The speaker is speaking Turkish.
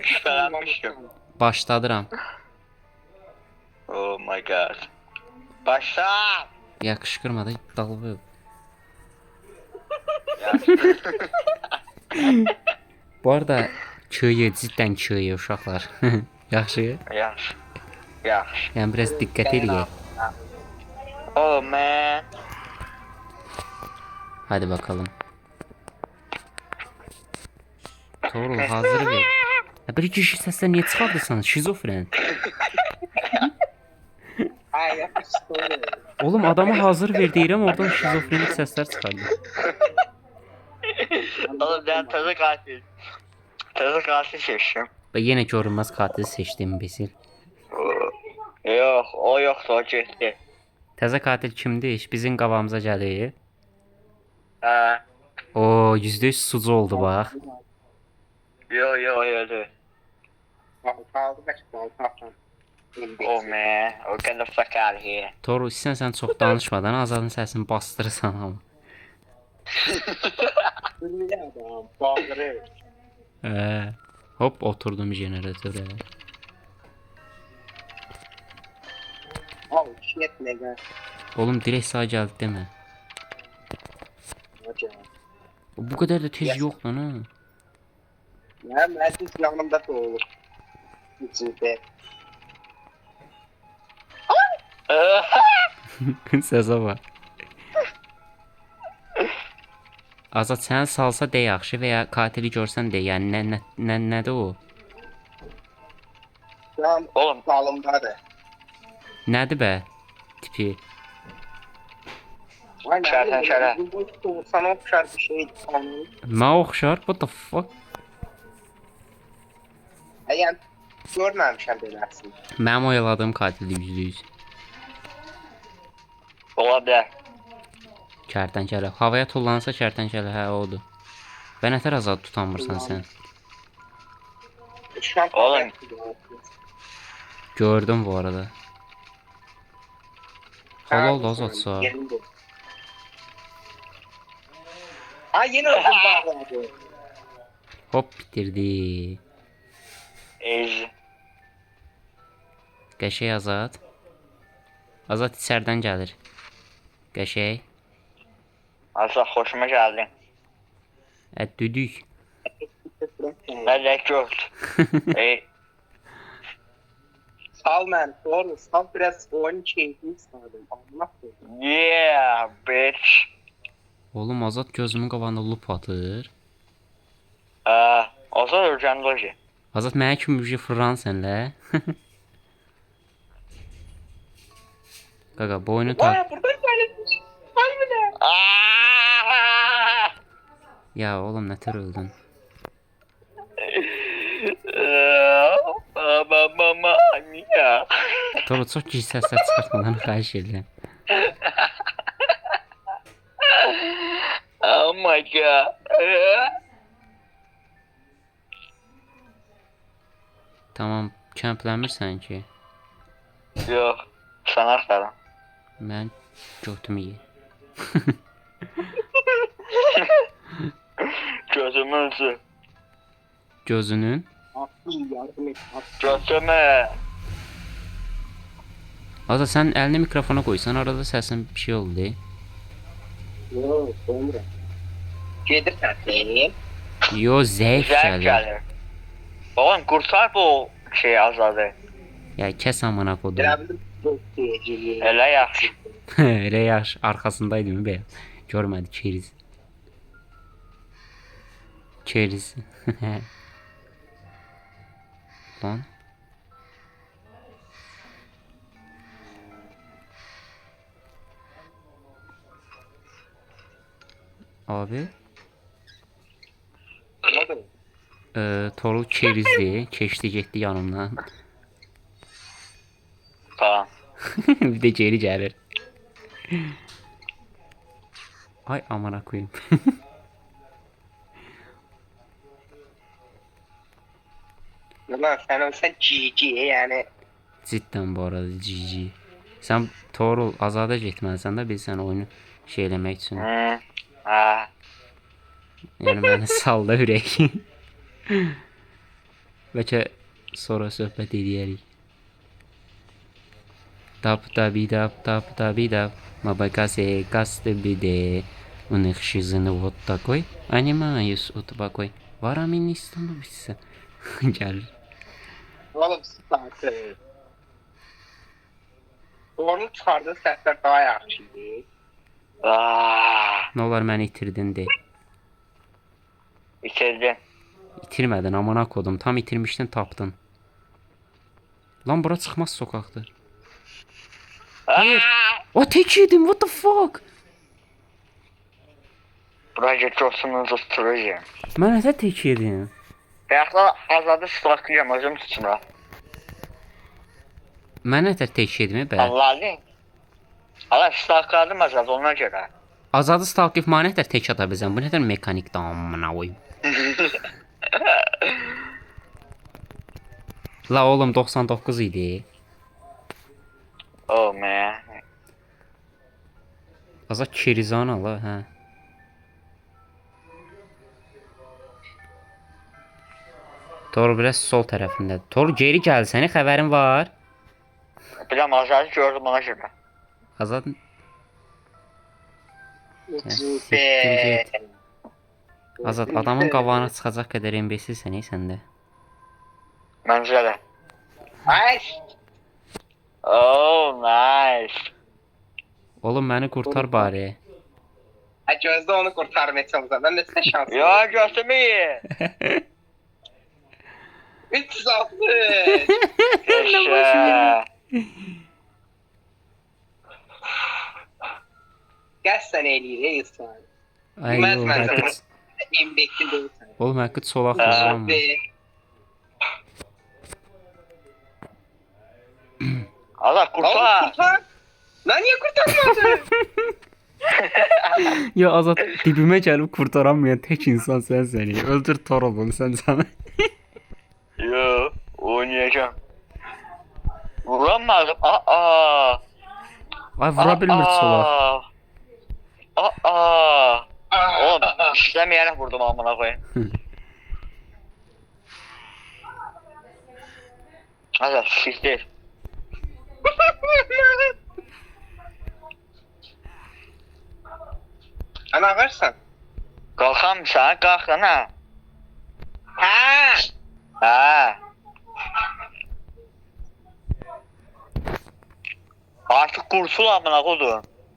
Şüphelenmiştim. Başladıram. Oh my god. Başla. Ya qışqırmadı, dalıb. Yaxşı. Bu arada çöyü, cidden çöyü uşaqlar. Yaxşı. Yaxşı. Yaxşı. Yəni biraz diqqət eləyək. Oh man. Hadi bakalım. Torul hazır ver. Ya bir kişi səslə niyə çıxardırsan? Şizofren. Ay yapıştı. Oğlum adamı hazır ver deyirəm, oradan şizofrenik səslər çıxardı. Oğlum ben tadı katil. Tadı katil seçtim. Və yenə görünməz katil seçdim besil. Yok o yoktu o gitti. Təzə katil kimdir? Bizim qabağımıza gəlir. Ha. O %100 sucu oldu bax. Yo öldü. Kaldı kaç kaldı. Oh man. We're gonna fuck out of here. Toru istəsən çox danışmadan Azadın səsini bastırırsan amma. Ünlü adam. Bağırır. Hop oturdum jeneratöre. Oh shit nigga. Oğlum direkt sağa gəldi demə. Hocam. Bu kadar da tez yok lan ha. Ya meclis yanımda da olur. İçinde. Səsə bax. Azad sən salsa de yaxşı və ya katili görsən de. Yəni nədir o? Şu an Oğlum. salımdadır. Nədir bə? Tipi. Kertenkele. Bu sana okşar bir şey sanırım. Mənə oxşar? What the fuck? Yani görmemişim beləsin. Mənim oyaladığım katildir %100. Olabilir. Kərtənkələ. Havaya tullansa kərtənkələ hə odur. Və nətər Azad tutanmırsan sən? Şu an Oğlum. Gördüm bu arada. Halal da Azad sağ. Ay yine öldüm bağladı. Hop bitirdi. Easy. Qəşəy Azad. Azad içərdən gəlir. Qəşəy. Aslında hoşuma geldin. Düdük. Ben de gördüm. Sal ben doğru. Sal biraz oyun keyfini istedim. Allah korusun. Yeah bitch. Oğlum Azad gözümün qabağında lup atır. O zaman öleceğim doji. Azad mənə kimi bir şey fırlan sənlə. Qaqa bu oyunu Vay burada söylemiş. Ay bile. Ya oğlum nətər öldün? Mama ya. Toru çox gizli səslər çıxartmadan xahiş edirəm. Oh my god. Tamam, kəmplənmirsən ki. Yok. Sana aktarım. Mən götümü ye. Gözümün üzü. Gözünün. Aslında yardım et. Gözümü. Azad sən əlini mikrofona qoysan arada səsin bir şey oldu. Yok sonra. Gedir sen. Yo zəif Güzel gəlir. gelir. Oğlum kurtar bu şey azadı. Ya kəs amına kodum. Beraber çok diyeceğim. Hele yaxşı. Elə yaxşı arxasındaydım be. Görmədi keriz. Keriz. Lan. Abi. Torul kerizdi. Keçdi getdi yanımdan. Tamam. Bir de geri gəlir. Ay amına koyayım. Ulan sen olsan GG yani. Cidden bu arada GG. Sən Torul azada getməlisən də bilsən oyunu şey eləmək üçün. Ha. Yəni məni salla ürək. Bəlkə sonra söhbət edərik. Tap tabi tap tap tabi tap. Мабакасе касты биде. У них шизны вот такой. Анимаюсь от bakой. Varami не становится. Gel. Oğlum sus artık. Onun çıxardığı səslər daha yaxşıdır. Ne olar məni itirdin de. İçeride. İtirmədin amına kodum. Tam itirmişdin tapdın. Lan bura çıxmaz sokaqdır. Hayır. O tek yedim, what the fuck? Buraya coşsunuz usturacağım. Mən nəsə tek yedim. Bayaqlar azadı stalklayacağım özüm tutmura. Mən nəsə tek yedim bə. Allah'ım. Allah stalkladım azadı ona göre. Azadı stalklayıb mənə nəsə tek ata biləcəm. Bu nədir mekanik damına qoyum. La oğlum 99 idi. Oh man. Azad Kirizana la hə. Tor biraz sol tərəfindədir. Tor geri gəl, səni xəbərin var. Biləm azadı gördüm ona göre. Azad Be. Azad adamın qabağına çıxacaq qədər imbesilsən sən də. Məncə də. Ay. Oh nice. Oğlum məni qurtar bari. Ha gözde onu kurtarmaya çalışacağım. Ben de size şans Ya göstermeyi. 360. Yaşa. Gel sen eliyle İsmail. Ay Bilməz oğlum mən həqiq. sənə. Emdekli değilsen. Oğlum həqiq solaq qazanma. Be. Allah Oğlum kurtar. kurtar. Lan niye kurtarmadın? Ya Azad dibimə gəlib qurtaranmayan tək insan sənsən. Öldür Torolun sən səni. Yo oynayacağım. Vuramadım. Aa. Ay vura bilmir solaq. Aa. Oğlum işlemeyerek vurdum amına koyayım. Hadi siktir. Ana versen. Kalkam sen kalk lan ha. Ha. Ha. Artık kurtul amına koydum.